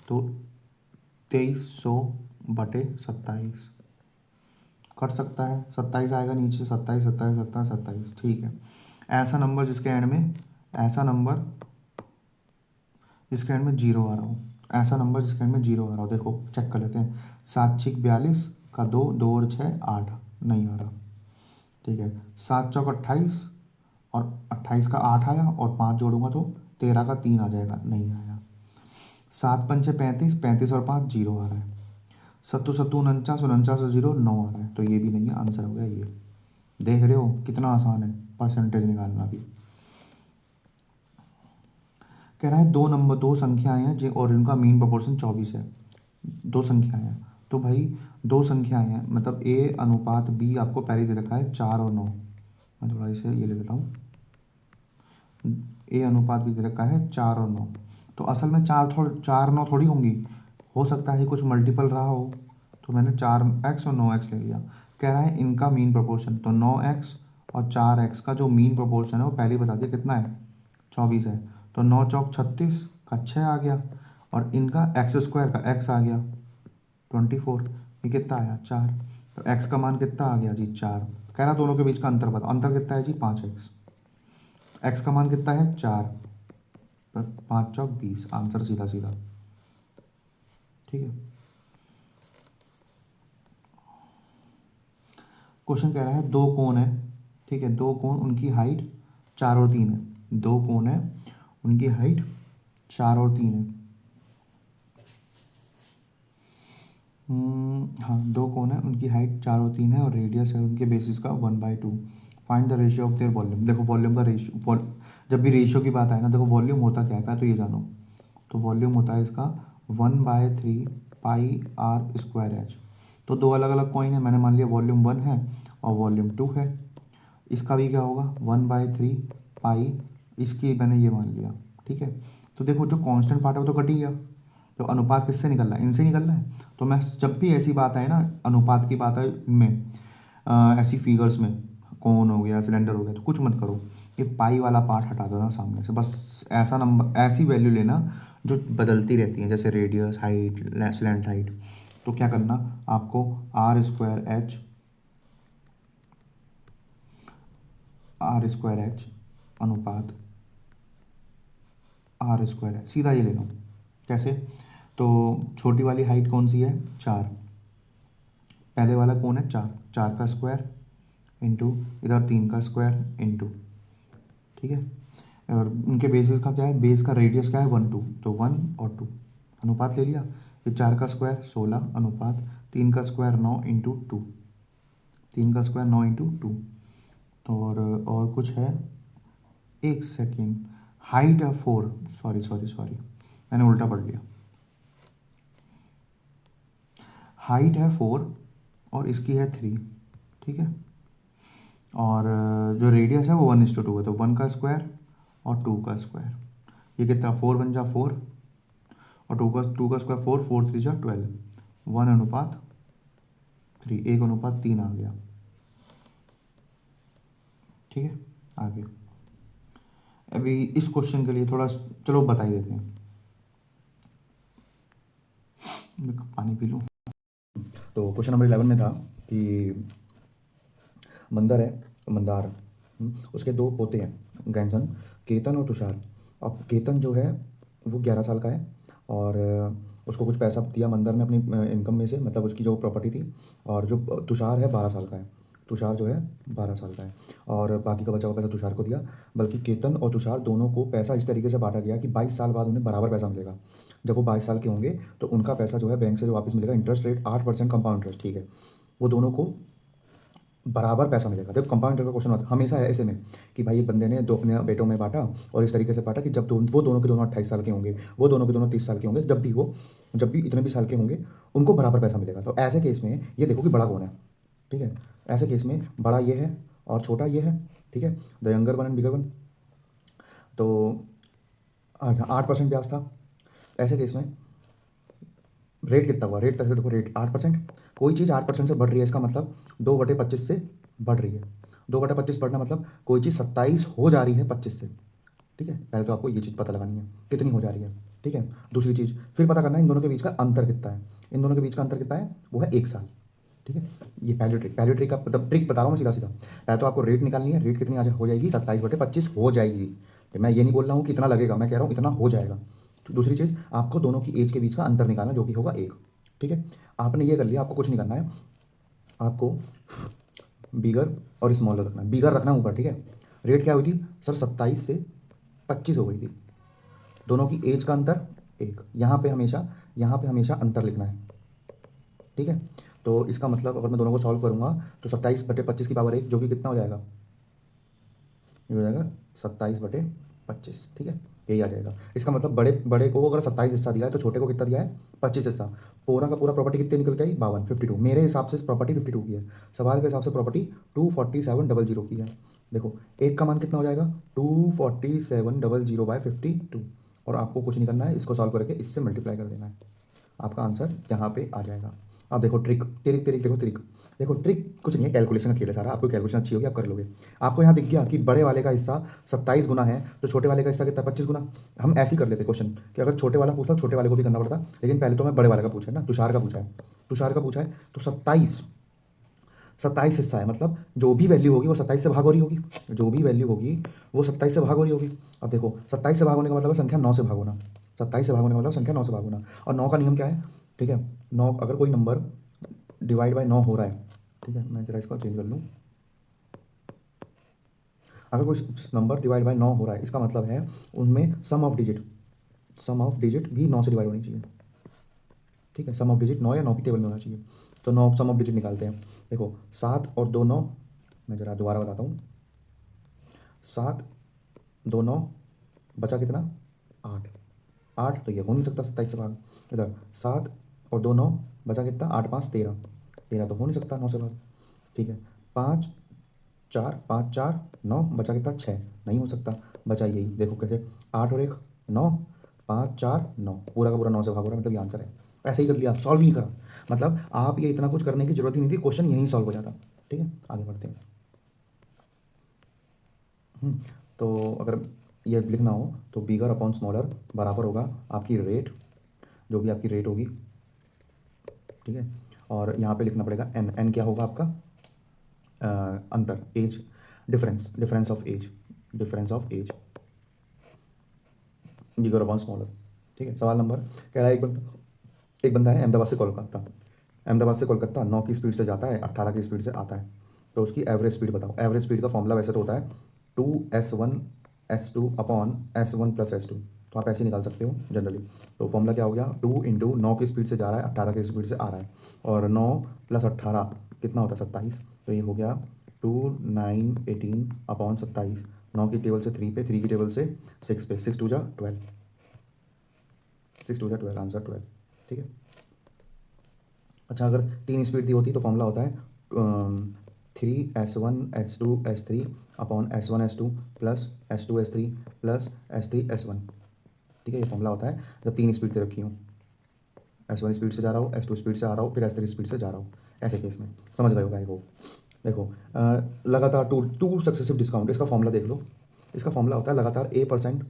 [SPEAKER 1] तो 2300/27 कट सकता है, 27 आएगा नीचे, 27 27 27 27, ठीक है। ऐसा नंबर जिसके एंड में, ऐसा नंबर जिसके एंड में जीरो आ रहा हो, ऐसा नंबर जिसके एंड में जीरो आ रहा हो, देखो चेक कर लेते हैं। 7×6 = 42 का 2, 2 और 6 8, नहीं आ रहा, ठीक है। 7×4 = 28 और 28 का 8 आया, और 5 जोड़ूंगा तो 13 का 3 आ जाएगा, नहीं आया। 7×5 = 35, 35 और 5 जीरो आ रहा है। 7×7 = 49, 49 और 0 9 आ रहा है, तो ये भी नहीं है, आंसर हो गया ये। देख रहे हो कितना आसान है परसेंटेज निकालना भी। कह रहा है दो संख्याएं हैं जो और इनका मीन प्रोपोर्शन 24 है। दो संख्याएं हैं, तो भाई दो संख्याएं हैं, मतलब ए अनुपात बी आपको पहले दे रखा है 4 और 9। मैं थोड़ा इसे ये ले लेता हूँ, ए अनुपात बी दे रखा है 4 और 9। तो असल में 4 9 थोड़ी होंगी, हो सकता है कुछ मल्टीपल रहा हो, तो मैंने 4x और 9x ले लिया। कह रहा है इनका मीन प्रोपोर्शन, तो 9x और 4x का जो मीन प्रोपोर्शन है वो पहले ही बता दिया कितना है, 24 है। तो 9×4 = 36 का 6 आ गया, और इनका x² का x आ गया 24, ये कितना आया 4। तो x का मान कितना आ गया जी 4। कह रहा दोनों के बीच का अंतर बताओ, अंतर कितना है जी 5x। x का मान कितना है 4, 5×4 = 20, आंसर सीधा सीधा, ठीक है। क्वेश्चन कह रहा है दो कोण है, ठीक है, दो कोण उनकी हाइट 4 और 3 है। दो कोण है उनकी हाइट 4 और 3 है। हाँ, दो कोण है उनकी हाइट 4 और 3 है, और रेडियस है उनके बेसिस का 1/2। Find the ratio of their volume. देखो वॉल्यूम का रेशियो, जब भी रेशियो की बात आए ना, देखो वॉल्यूम होता क्या है तो ये जानो। तो वॉल्यूम होता है इसका 1/3 πr²h। तो दो अलग अलग कॉइन है, मैंने मान लिया वॉल्यूम 1 है और वॉल्यूम 2 है। इसका भी क्या होगा 1/3 पाई, इसकी मैंने ये मान लिया, ठीक है। तो देखो जो कांस्टेंट पार्ट है वो तो कट ही गया, तो अनुपात किससे निकल रहा है, इनसे निकल रहा है। तो मैं जब भी ऐसी बात आए ना, अनुपात की बात है इनमें, ऐसी फिगर्स में, कौन हो गया सिलेंडर हो गया, तो कुछ मत करो, ये पाई वाला पार्ट हटा दो ना सामने से। बस ऐसा नंबर, ऐसी वैल्यू लेना जो बदलती रहती हैं, जैसे रेडियस, हाइट, स्लैंट हाइट। तो क्या करना आपको, r²h अनुपात r²h, सीधा ये ले लो। कैसे, तो छोटी वाली हाइट कौन सी है 4, पहले वाला कौन है 4, 4 का स्क्वायर इंटू इधर 3 का स्क्वायर इंटू, ठीक है। और उनके बेसिस का क्या है, बेस का रेडियस क्या है 1 2, तो 1 और 2 अनुपात ले लिया। फिर 4 का स्क्वायर 16 अनुपात 3 का स्क्वायर 9 इंटू 2, 3 का स्क्वायर 9 इंटू 2। तो और कुछ है, एक सेकेंड, हाइट है 4, सॉरी सॉरी सॉरी, मैंने उल्टा पढ़ लिया। हाइट है 4 और इसकी है 3, ठीक है। और जो रेडियस है वो 1:2 है, तो 1 का स्क्वायर और 2 का स्क्वायर, ये कितना 4 × 1 = 4, और 2 का स्क्वायर 4, 4 × 3 = 12, 1 अनुपात 3, 1:3 आ गया। ठीक है, आगे अभी इस क्वेश्चन के लिए थोड़ा चलो बता ही देते हैं। मैं पानी पी लूँ। तो क्वेश्चन नंबर 11 में था कि मंदर है, मंदार, उसके दो पोते हैं, ग्रैंडसन, केतन और तुषार। अब केतन जो है वो 11 साल का है, और उसको कुछ पैसा दिया मंदर ने अपनी इनकम में से, मतलब उसकी जो प्रॉपर्टी थी। और जो तुषार है 12 साल का है, तुषार जो है 12 साल का है, और बाकी का बचा हुआ पैसा तुषार को दिया। बल्कि केतन और तुषार दोनों को पैसा इस तरीके से बांटा गया कि 22 साल बाद उन्हें बराबर पैसा मिलेगा। जब वो 22 साल के होंगे तो उनका पैसा जो है बैंक से जो वापस मिलेगा, इंटरेस्ट रेट 8% कंपाउंड इंटरेस्ट, ठीक है, वो दोनों को बराबर पैसा मिलेगा। देखो कंपाउंडर का क्वेश्चन हमेशा है ऐसे में कि भाई एक बंदे ने दो अपने बेटों में बांटा, और इस तरीके से बांटा कि जब वो दोनों के दोनों 28 साल के होंगे, वो दोनों के दोनों 30 साल के होंगे, जब भी इतने भी साल के होंगे उनको बराबर पैसा मिलेगा। तो ऐसे केस में ये देखो कि बड़ा कौन है, ठीक है। ऐसे केस में बड़ा ये है और छोटा ये है, ठीक है, the younger one and bigger one. तो 8% ब्याज था। ऐसे केस में रेट कितना हुआ, रेट पैसे देखो, रेट 8%। कोई चीज़ 8% से बढ़ रही है, इसका मतलब 2/25 से बढ़ रही है। 2/25 बढ़ना मतलब कोई चीज़ 27 हो जा रही है 25 से, ठीक है। पहले तो आपको ये चीज़ पता लगानी है कितनी हो जा रही है, ठीक है। दूसरी चीज़ फिर पता करना है इन दोनों के बीच का अंतर कितना है। इन दोनों के बीच का अंतर कितना है, वो है 1 साल, ठीक है। ये पहली ट्रिक का मतलब ट्रिक बता रहा हूँ मैं सीधा सीधा। पहले तो आपको रेट निकालनी है, रेट कितनी आ हो जाएगी, 27/25 हो जाएगी। मैं ये नहीं बोल रहा हूँ कि इतना लगेगा, मैं कह रहा हूँ इतना हो जाएगा। तो दूसरी चीज़ आपको दोनों की एज के बीच का अंतर निकालना, जो कि होगा 1, ठीक है। आपने ये कर लिया, आपको कुछ नहीं करना है, आपको बिगर और स्मॉलर रखना है, बिगर रखना ऊपर, ठीक है। रेट क्या हुई थी सर, 27 से 25 हो गई थी, दोनों की एज का अंतर 1। यहाँ पे हमेशा अंतर लिखना है, ठीक है। तो इसका मतलब अगर मैं दोनों को सॉल्व करूँगा तो 27/25 की पावर 1, जो कि कितना हो जाएगा, ये हो जाएगा 27/25, ठीक है। यही आ जाएगा। इसका मतलब बड़े बड़े को अगर 27 हिस्सा दिया है तो छोटे को कितना दिया है, 25 हिस्सा। पूरा का पूरा प्रॉपर्टी कितनी निकल के आई, 52, 52। मेरे हिसाब से प्रॉपर्टी 52 की है, सवाल के हिसाब से प्रॉपर्टी 24700 की है। देखो एक का मान कितना हो जाएगा, 24700/52, और आपको कुछ नहीं करना है, इसको सॉल्व करके इससे मल्टीप्लाई कर देना है, आपका आंसर यहाँ पे आ जाएगा। अब देखो ट्रिक, ट्रिक ट्रिक देखो, ट्रिक देखो, ट्रिक कुछ नहीं है, कैलकुलेशन का खेल है सारा। आपको कैलकुलेशन अच्छी होगी, आप कर लोगे। आपको यहाँ दिख गया कि बड़े वाले का हिस्सा 27 गुना है, तो छोटे वाले का हिस्सा कितना है, 25 गुना। हम ऐसे ही कर लेते क्वेश्चन कि अगर छोटे वाला पूछता छोटे वाले को भी करना पड़ता, लेकिन पहले तो मैं बड़े वाले का पूछा है ना, तुषार का पूछा है, तुषार का पूछा है। तो 27 हिस्सा है, मतलब जो भी वैल्यू होगी वो 27 से भाग हो रही होगी, जो भी वैल्यू होगी वो 27 से भाग हो रही होगी। अब देखो 27 से भाग होने का मतलब है संख्या 9 से भाग होना, 27 से भाग होने का मतलब संख्या 9 से भाग होना। और 9 का नियम क्या है, ठीक है, 9 अगर कोई नंबर डिवाइड बाय 9 हो रहा है, ठीक है, मैं जरा इसको चेंज कर लूँ। अगर कोई नंबर डिवाइड बाय 9 हो रहा है, इसका मतलब है उनमें सम ऑफ डिजिट भी 9 से डिवाइड होनी चाहिए, ठीक है। सम ऑफ डिजिट 9 या 9 की टेबल में होना चाहिए। तो 9 सम ऑफ डिजिट निकालते हैं। देखो 7 और 2 9, मैं ज़रा दोबारा बताता हूँ। 7 2 9, बचा कितना, 8। 8 तो ये हो नहीं सकता 27 से भाग। इधर 7 और 2 9, बचा कितना, 8 5 13, 13 तो हो नहीं सकता 9 से भाग, ठीक है। 5 4 5 4 9, बचा कितना, 6, नहीं हो सकता। बचा यही, देखो कैसे, 8 और 1 9, 5 4 9, पूरा का पूरा 9 से भाग हो रहा है, मतलब ये आंसर है। ऐसे ही कर लिया, आप सॉल्व ही नहीं करा, मतलब आप ये इतना कुछ करने की जरूरत ही नहीं थी, क्वेश्चन यहीं सॉल्व हो जाता, ठीक है। आगे बढ़ते हैं। तो अगर ये लिखना हो तो बिगर अपॉन स्मॉलर बराबर होगा आपकी रेट, जो भी आपकी रेट होगी, ठीक है। और यहाँ पे लिखना पड़ेगा एन, एन क्या होगा आपका, अंतर, age, difference of age bigger upon smaller, ठीक है। सवाल नंबर कह रहा है, एक बंदा है अहमदाबाद से कोलकाता 9 की स्पीड से जाता है, 18 की स्पीड से आता है, तो उसकी एवरेज स्पीड बताओ। एवरेज स्पीड का फॉर्मूला वैसे तो होता है 2s1s2/s1 + s2, तो आप ऐसे निकाल सकते हो जनरली। तो फॉर्मूला क्या हो गया, 2 × 9 की स्पीड से जा रहा है, 18 की स्पीड से आ रहा है, और 9 + 18 कितना होता है, 27। तो ये हो गया 2 9 18/27। 9 की टेबल से 3 पे, 3 की टेबल से 6 पे, 6 2 जा 12, 6 2 जा 12, आंसर 12, ठीक है। अच्छा अगर 3 स्पीड दी होती तो फॉर्मूला होता है 3s1s2s3/s1s2 + s2s3 + s3s1, ठीक है। ये फॉर्मूला होता है जब 3 स्पीड दे रखी हूँ। S1 स्पीड से जा रहा हूँ, S2 स्पीड से आ रहा हूँ, फिर S3 स्पीड से जा रहा हूँ, ऐसे केस में समझ गए होगा आई होप। देखो लगातार टू सक्सेसिव डिस्काउंट, इसका फॉर्मूला देख लो। इसका फॉर्मूला होता है लगातार A%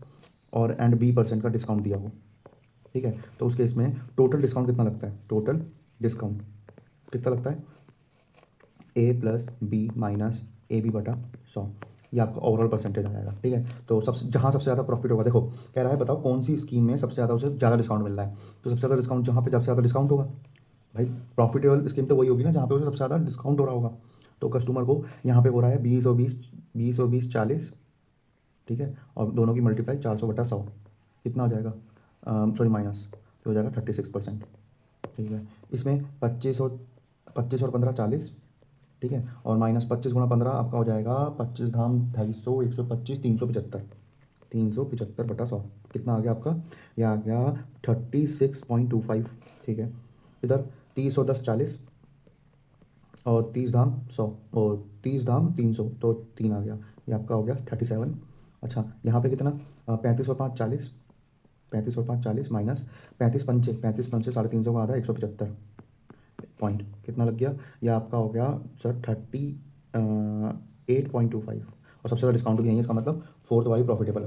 [SPEAKER 1] और एंड B% का डिस्काउंट दिया हो, ठीक है। तो उस केस में टोटल डिस्काउंट कितना लगता है, टोटल डिस्काउंट कितना लगता है, A+B माइनस AB/100, ये आपका ओवरऑल परसेंटेज आ जाएगा, ठीक है। तो सबसे ज़्यादा प्रॉफिट होगा, देखो कह रहा है बताओ कौन सी स्कीम में सबसे ज़्यादा उसे ज़्यादा डिस्काउंट मिल रहा है। तो सबसे ज़्यादा डिस्काउंट जहाँ पे सबसे ज़्यादा डिस्काउंट होगा, भाई प्रॉफिटेबल स्कीम तो वही होगी ना जहाँ पे उसे सबसे ज़्यादा डिस्काउंट हो रहा होगा। तो कस्टमर को यहाँ पे हो रहा है 20 और 20 ठीक है, और दोनों की मल्टीप्लाई 400/100 कितना हो जाएगा, सॉरी माइनस, तो हो जाएगा 36%, ठीक है। इसमें 25 और 15 40, ठीक है, और माइनस 25 × 15 आपका हो जाएगा 25 धाम 250, 125, 375, 375/100 कितना आ गया आपका, यह आ गया 36.25, ठीक है। इधर 30 और 10 40 और 30 धाम 100 और 30 धाम 300, तो 3 आ गया, ये आपका हो गया 37। अच्छा यहाँ पे कितना, 35 और 5 40, 35 और 5 40 माइनस 35 पंचे 350 का आधा 175 पॉइंट कितना लग गया, यह आपका हो गया सर 38.25, और सबसे ज़्यादा डिस्काउंट भी यही है, इसका मतलब फोर्थ वाली प्रॉफिटेबल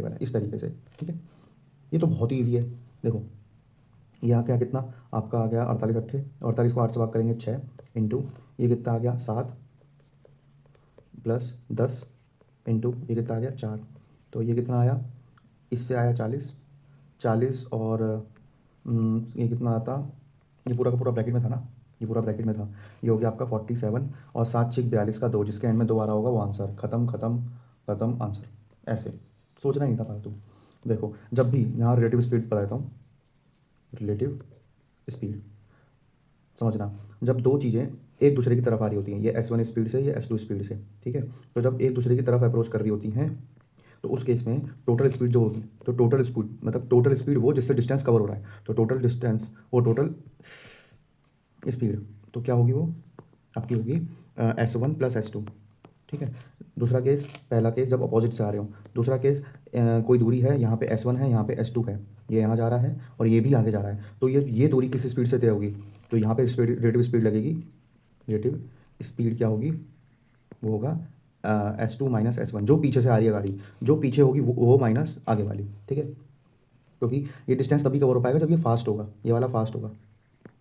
[SPEAKER 1] है इस तरीके से, ठीक है। ये तो बहुत ही ईजी है। देखो यहाँ क्या कितना आपका आ गया 48 48 को 8 से भाग करेंगे 6 इंटू ये कितना आ गया 7 + 10 इंटू ये कितना आ गया 4, तो ये कितना आया, इससे आया 40 40 और ये कितना आता, ये पूरा का पूरा ब्रैकेट में था ना, ये पूरा ब्रैकेट में था, ये हो गया आपका 47 और 7×6 = 42 का 2, जिसके एंड में 2 आ रहा होगा वो आंसर, खत्म खत्म खत्म आंसर, ऐसे सोचना ही नहीं था फालतू। देखो जब भी यहाँ रिलेटिव स्पीड बता देता हूँ, रिलेटिव स्पीड समझना, जब दो चीज़ें एक दूसरे की तरफ आ रही होती हैं, ये S1 स्पीड से, ये S2 स्पीड से, ठीक है, तो जब एक दूसरे की तरफ अप्रोच कर रही होती हैं तो उस केस में टोटल स्पीड जो होगी, तो टोटल स्पीड मतलब टोटल स्पीड वो जिससे डिस्टेंस कवर हो रहा है, तो टोटल डिस्टेंस वो टोटल स्पीड, तो क्या होगी वो आपकी होगी S1 + S2, ठीक है। दूसरा केस, पहला केस जब अपोजिट से आ रहे हो, दूसरा केस कोई दूरी है, यहाँ पे S1 है, यहाँ पे S2 है, ये यहाँ जा रहा है और ये भी आगे जा रहा है, तो ये दूरी किस स्पीड से तय होगी, तो यहाँ पे स्पीड रिलेटिव स्पीड लगेगी, रिलेटिव स्पीड क्या होगी, वो होगा S2 माइनस S1, जो पीछे से आ रही है गाड़ी, जो पीछे होगी वो माइनस आगे वाली, ठीक है, क्योंकि ये डिस्टेंस तभी कवर हो पाएगा जब ये फास्ट होगा, ये वाला फास्ट होगा,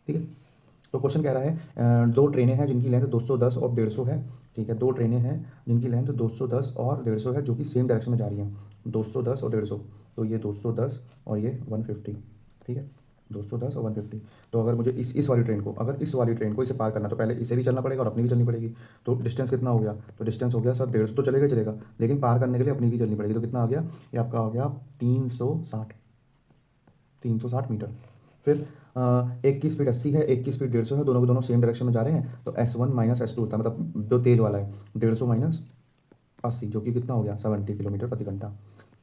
[SPEAKER 1] ठीक है। तो क्वेश्चन कह रहा है दो ट्रेनें हैं जिनकी लेंथ 210 और 150 है, ठीक है, दो ट्रेनें हैं जिनकी लेंथ 210 और 150 है जो कि सेम डायरेक्शन में जा रही हैं, 210 और 150, तो ये 210 और ये 150, ठीक है, 210 और 150। तो अगर मुझे इस वाली ट्रेन को, अगर इस वाली ट्रेन को इसे पार करना तो पहले इसे भी चलना पड़ेगा और अपनी भी चलनी पड़ेगी, तो डिस्टेंस कितना हो गया, तो डिस्टेंस हो गया सर 150 तो चलेगा चलेगा, लेकिन पार करने के लिए अपनी भी चलनी पड़ेगी, तो कितना आ गया, ये आपका हो गया 360 मीटर। फिर एक की स्पीड 80 है, एक की स्पीड 150 है, दोनों के दोनों सेम डायरेक्शन में जा रहे हैं, तो S1 माइनस S2 होता है, मतलब जो तेज़ वाला है 150 माइनस 80, जो कि कितना हो गया 70 किलोमीटर प्रति घंटा,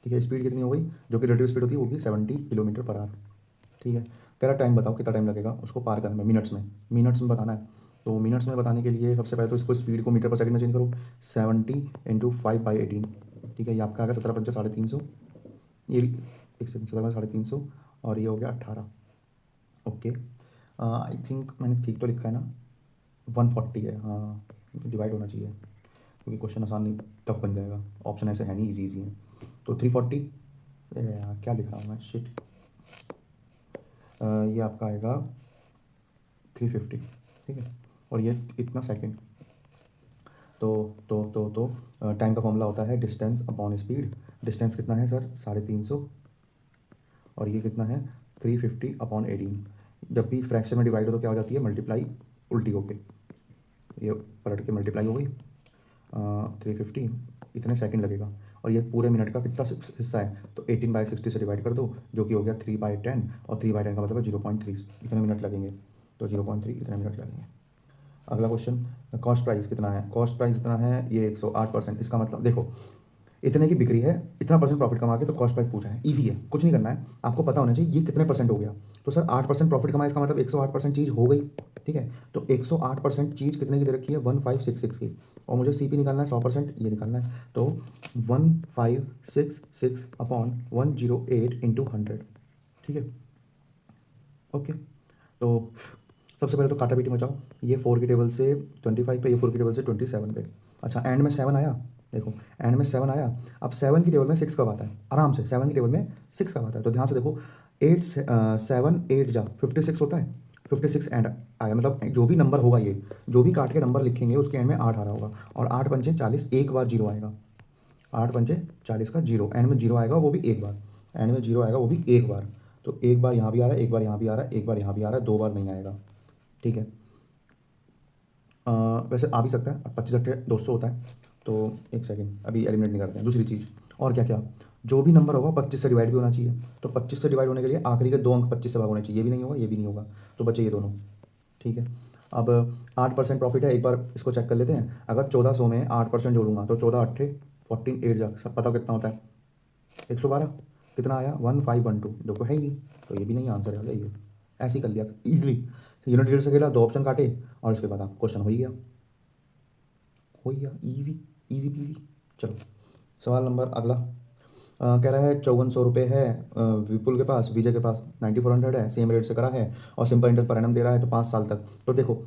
[SPEAKER 1] ठीक है। स्पीड कितनी हो गई, जो कि रिलेटिव स्पीड होती है वो भी 70 किलोमीटर पर आवर, ठीक है। कह रहा टाइम बताओ कितना टाइम लगेगा उसको पार करने में, मिनट्स में बताना है, तो मिनट्स में बताने के लिए सबसे पहले तो इसको स्पीड को मीटर पर सेकंड में चेंज करो, 70 × 5/18, ठीक है, ये आपका आ गया 17×5 = 350, ये भी एक सेकंड 17×5 = 350 और ये हो गया 18, ओके। आई थिंक मैंने ठीक तो लिखा है ना, 140 है, हाँ डिवाइड होना चाहिए क्योंकि क्वेश्चन आसान नहीं टफ बन जाएगा, ऑप्शन ऐसे है नहीं, इजी इजी है, तो 340, यार क्या लिख रहा हूँ मैं, शिट, ये आपका आएगा 350, ठीक है, और ये इतना सेकंड, तो टाइम का फॉर्मूला होता है डिस्टेंस अपॉन स्पीड, डिस्टेंस कितना है सर 350 और ये कितना है 350/18, जब भी फ्रैक्शन में डिवाइड हो तो क्या हो जाती है मल्टीप्लाई, उल्टी होके ये पलट के मल्टीप्लाई हो गई, 350 इतने सेकंड लगेगा, और ये पूरे मिनट का कितना हिस्सा है, तो 18/60 से डिवाइड कर दो, जो कि हो गया 3/10, और 3/10 का मतलब है 0.3, इतने मिनट लगेंगे, तो 0.3 इतने मिनट लगेंगे। अगला क्वेश्चन, कॉस्ट प्राइस कितना है, कॉस्ट प्राइस इतना है, ये 108%, इसका मतलब देखो इतने की बिक्री है, इतना परसेंट प्रॉफिट कमा के, तो कॉस्ट प्राइस पूछा है, इजी है, कुछ नहीं करना है, आपको पता होना चाहिए ये कितने परसेंट हो गया, तो सर 8% प्रॉफिट कमाया, इसका मतलब 108% चीज़ हो गई, ठीक है, तो 108% चीज़ कितने की दे रखी है 1566 की, और मुझे CP निकालना है 100%, ये निकालना है, तो 1566/108 × 100, ठीक है, ओके, तो सबसे पहले तो काटा पीटी मचाओ। ये 4 की टेबल से 25 पे, ये 4 की टेबल से 27 पे। अच्छा, एंड में 7 आया, देखो एंड में 7 आया। अब 7 की टेबल में 6 कब आता है? आराम से 7 की टेबल में 6 कब आता है? तो ध्यान से देखो, 8 7 8 जा 56 होता है। 56 एंड आया, मतलब जो भी नंबर होगा, ये जो भी काट के नंबर लिखेंगे उसके एंड में 8 आ रहा होगा। और 8 पंचे 40, एक बार जीरो आएगा। 8 पंचे 40 का जीरो, एंड में जीरो आएगा वो भी एक बार। एंड में जीरो आएगा वो भी एक बार। तो एक बार यहाँ भी आ रहा है, एक बार यहाँ भी आ रहा है, एक बार यहाँ भी आ रहा है, दो बार नहीं आएगा। ठीक है। अ, वैसे आ भी सकता है, 25 × 200 होता है। तो एक सेकंड, अभी एलिमिनेट नहीं करते हैं। दूसरी चीज़ और क्या क्या, जो भी नंबर होगा 25 से डिवाइड भी होना चाहिए। तो 25 से डिवाइड होने के लिए आखिरी के 2 अंक 25 से भाग होने चाहिए। ये भी नहीं होगा, ये भी नहीं होगा, तो बचे ये दोनों। ठीक है। अब 8% प्रॉफिट है, एक बार इसको चेक कर लेते हैं। अगर 1400 में 8% जोड़ूंगा तो 14 अट्ठे 14 8 जा, सब पता कितना होता है? 112। कितना आया? 1512, जो को है ही नहीं, तो ये भी नहीं आंसर है ये। ऐसे ही कर लिया ईजिली। यूनिट डिजिट से खेला, 2 ऑप्शन काटे और उसके बाद आप क्वेश्चन हो ही गया, हो गया, इजी, इजी पीजी। चलो, सवाल नंबर अगला। कह रहा है 5400 रुपये है विपुल के पास, विजय के पास 9400 है, सेम रेट से करा है और सिंपल इंटरेस्ट पर एनम दे रहा है, तो 5 साल तक। तो देखो,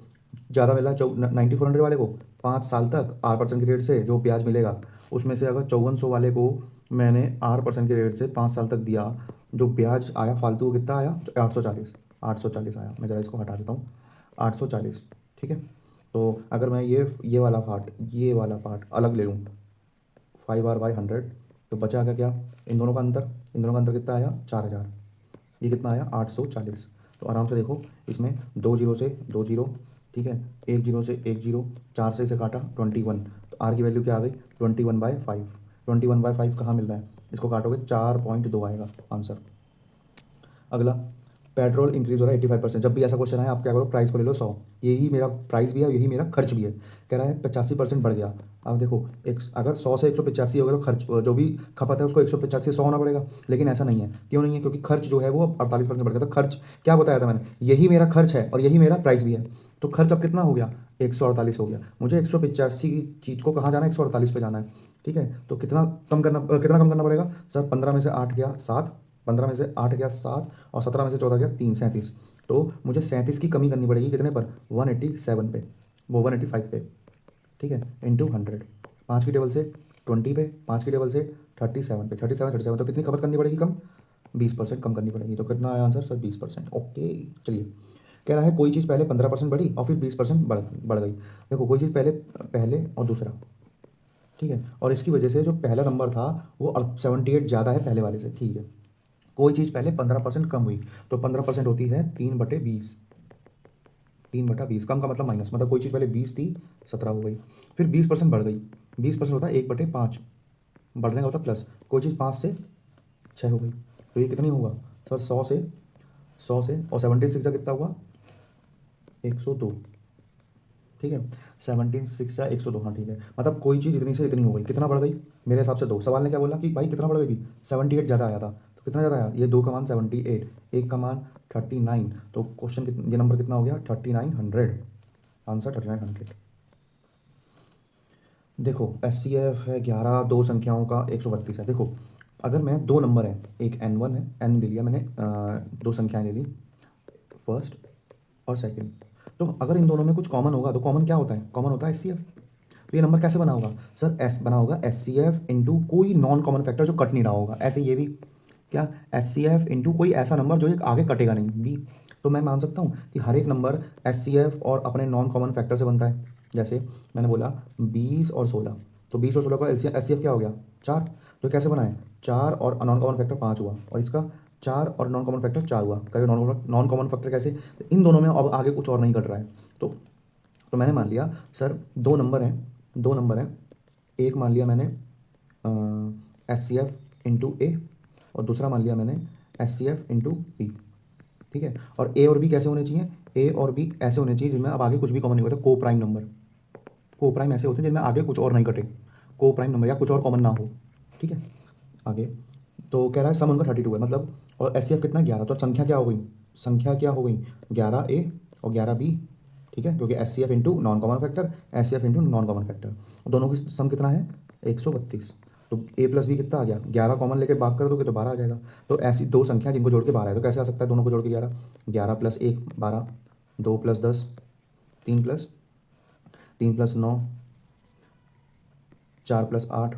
[SPEAKER 1] ज़्यादा मिला 9400 वाले को 5 साल तक R% की रेट से जो ब्याज मिलेगा, उसमें से अगर 5400 वाले को मैंने R% की रेट से 5 साल तक दिया, जो ब्याज आया फालतू वो कितना आया? 840, 840 आया। मैं ज़रा इसको हटा देता हूँ, 840। ठीक है। तो अगर मैं ये वाला पार्ट अलग ले लूँ, 5R/100, तो बचा क्या क्या? इन दोनों का अंतर, इन दोनों का अंतर कितना आया? 4000। ये कितना आया? 840। तो आराम से देखो, इसमें 2 जीरो से 2 जीरो, ठीक है, 1 जीरो से 1 जीरो, 4 से इसे काटा 21। तो आर की वैल्यू क्या आ गई? 21/5। 21/5 कहाँ मिल रहा है? इसको काटोगे 4.2 आएगा आंसर। अगला, पेट्रोल इंक्रीज हो रहा है 85%। जब भी ऐसा क्वेश्चन है, आप क्या करो, प्राइस को ले लो 100। यही मेरा प्राइस भी है, यही मेरा खर्च भी है। कह रहा है 85% बढ़ गया। अब देखो, एक अगर 100 से 185 हो गया तो खर्च जो भी खपत है उसको 185 से 100 होना पड़ेगा। लेकिन ऐसा नहीं है, क्यों नहीं है? क्योंकि खर्च जो है वो 48% बढ़ गया। तो खर्च क्या बताया था मैंने? यही मेरा खर्च है और यही मेरा प्राइस भी है। तो खर्च अब कितना हो गया? 148 हो गया। मुझे 185 की चीज़ को कहाँ जाना है? 148 पे जाना है। ठीक है। तो कितना कम करना पड़ेगा सर? 15 में से 8 गया 7, 15 में से 8 गया 7, और 17 में से 14 गया 3, 37। तो मुझे 37 की कमी करनी पड़ेगी कितने पर? 187 पे, वो 185 पे। ठीक है, इंटू 100। 5 की टेबल से 20 पे, 5 की टेबल से 37 पे, 37 तो कितनी खपत करनी पड़ेगी कम? 20% कम करनी पड़ेगी। तो कितना आया आंसर सर? 20%। ओके, चलिए। कह रहा है कोई चीज़ पहले 15% बढ़ी और फिर 20% बढ़ बढ़ गई। देखो, कोई चीज़ पहले पहले और दूसरा, ठीक है, और इसकी वजह से जो पहला नंबर था वो 78 ज़्यादा है पहले वाले से। ठीक है। कोई चीज़ पहले 15% कम हुई, तो 15% होती है 3/20। 3/20 कम का मतलब माइनस, मतलब कोई चीज़ पहले 20 थी, 17 हो गई। फिर 20% बढ़ गई, 20% होता है 1/5, बढ़ने का होता प्लस। कोई चीज़ 5 से 6 हो गई, तो ये कितनी होगा सर? 100 से और 76 का कितना हुआ? 102। ठीक है, 76 या 102, हाँ ठीक है। मतलब कोई चीज़ इतनी से इतनी हो गई, कितना बढ़ गई? मेरे हिसाब से 2। सवाल ने क्या बोला कि भाई कितना बढ़ गई थी? 78 ज़्यादा आया था। तो कितना ज़्यादा आया? ये 2 का मान 78, एक का मान 39। तो क्वेश्चन ये नंबर कितना हो गया? 3900। आंसर 3900। देखो, SCF है 11, दो संख्याओं का 132 है। देखो, अगर मैं दो नंबर है, एक N1 है, N ले लिया मैंने, दो संख्याएं ले ली, फर्स्ट और सेकंड। तो अगर इन दोनों में कुछ कॉमन होगा, तो कॉमन क्या होता है? कॉमन होता है SCF। तो ये नंबर कैसे बना होगा सर? एस बना होगा SCF इंटू कोई नॉन कॉमन फैक्टर जो कट नहीं रहा होगा। ऐसे ये भी क्या? SCF इंटू कोई ऐसा नंबर जो एक आगे कटेगा नहीं, बी। तो मैं मान सकता हूँ कि हर एक नंबर SCF और अपने नॉन कॉमन फैक्टर से बनता है। जैसे मैंने बोला 20 और 16, तो 20 और 16 का SCF क्या हो गया? 4। तो कैसे बना है? 4 और नॉन कॉमन फैक्टर 5 हुआ, और इसका 4 और नॉन कॉमन फैक्टर 4 हुआ। करें नॉन कॉमन फैक्टर कैसे? तो इन दोनों में अब आगे कुछ और नहीं कट रहा है। तो मैंने मान लिया सर दो नंबर हैं, दो नंबर हैं। एक मान लिया मैंने SCF इंटू ए, और दूसरा मान लिया मैंने SCF इंटू बी। ठीक है। और ए और बी कैसे होने चाहिए? ए और बी ऐसे होने चाहिए जिनमें अब आगे कुछ भी कॉमन नहीं होता। को प्राइम नंबर, को प्राइम ऐसे होते हैं जिनमें आगे कुछ और नहीं कटे, को प्राइम नंबर या कुछ और कॉमन ना हो। ठीक है। आगे तो कह रहा है सम उनका 32 है, मतलब, और SCF कितना? 11। तो संख्या क्या हो गई? संख्या क्या हो गई? 11A और 11B। ठीक है, क्योंकि SCF into non common factor, SCF into non common factor, दोनों की सम कितना है? 132। तो ए प्लस बी कितना आ गया, 11 कॉमन लेके भाग कर दोगे तो 12 आ जाएगा। तो ऐसी दो संख्या जिनको जोड़ के 12 है, तो कैसे आ सकता है दोनों को जोड़ के 11, 11 plus 1 12, 2 plus 10, 3 plus 9, 4 plus 8,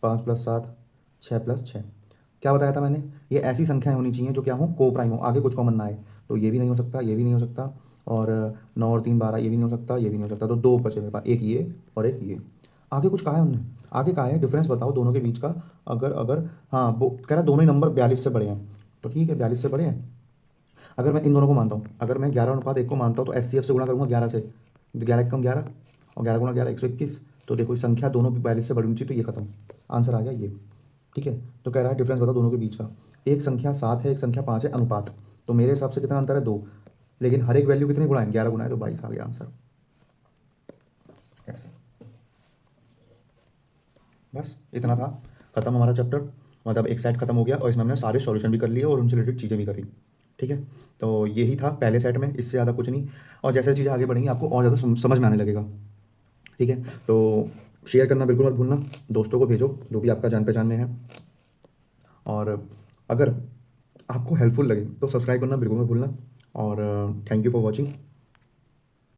[SPEAKER 1] 5 plus 7, 6 plus 6। क्या बताया था मैंने, ये ऐसी संख्याएं होनी चाहिए जो क्या हो, को प्राइम हो, आगे कुछ कॉमन ना आए। तो ये भी नहीं हो सकता, ये भी नहीं हो सकता, और 9 और 3 12, ये भी नहीं हो सकता, ये भी नहीं हो सकता। तो दो बचे मेरे पास, एक ये और एक ये। आगे कुछ कहा है उनने, आगे कहा है डिफरेंस बताओ दोनों के बीच का। अगर अगर हाँ, वो कह रहा दोनों ही नंबर 42 से बड़े हैं, तो ठीक है 42 से बड़े हैं। अगर मैं इन दोनों को मानता हूँ, अगर मैं 11:1 को मानता हूँ तो एच से गुणा करूँगा 11 से, 11 कम 11, और 11 गुणा 11 121। तो देखो संख्या दोनों भी 42 से बड़ी होनी चाहिए, तो ये खत्म, आंसर आ गया ये। ठीक है, तो कह रहा है डिफरेंस बताओ दोनों के बीच का। एक संख्या 7 है, एक संख्या 5 है, अनुपात। तो मेरे हिसाब से कितना अंतर है, 2। लेकिन हर एक वैल्यू कितनी गुणा है, 11 गुणा है, तो 22 आ गया आंसर। ऐसे बस इतना था, खत्म हमारा चैप्टर। मतलब एक सेट खत्म हो गया और इसमें हमने सारे सॉल्यूशन भी कर लिए और उनसे रिलेटेड चीज़ें भी करी। ठीक है, तो यही था पहले सेट में, इससे ज़्यादा कुछ नहीं। और जैसे चीज़ें आगे बढ़ेंगी आपको और ज़्यादा समझ में आने लगेगा। ठीक है, तो शेयर करना बिल्कुल मत भूलना, दोस्तों को भेजो जो भी आपका जान पहचान में है। और अगर आपको हेल्पफुल लगे तो सब्सक्राइब करना बिल्कुल मत भूलना। और थैंक यू फॉर वॉचिंग।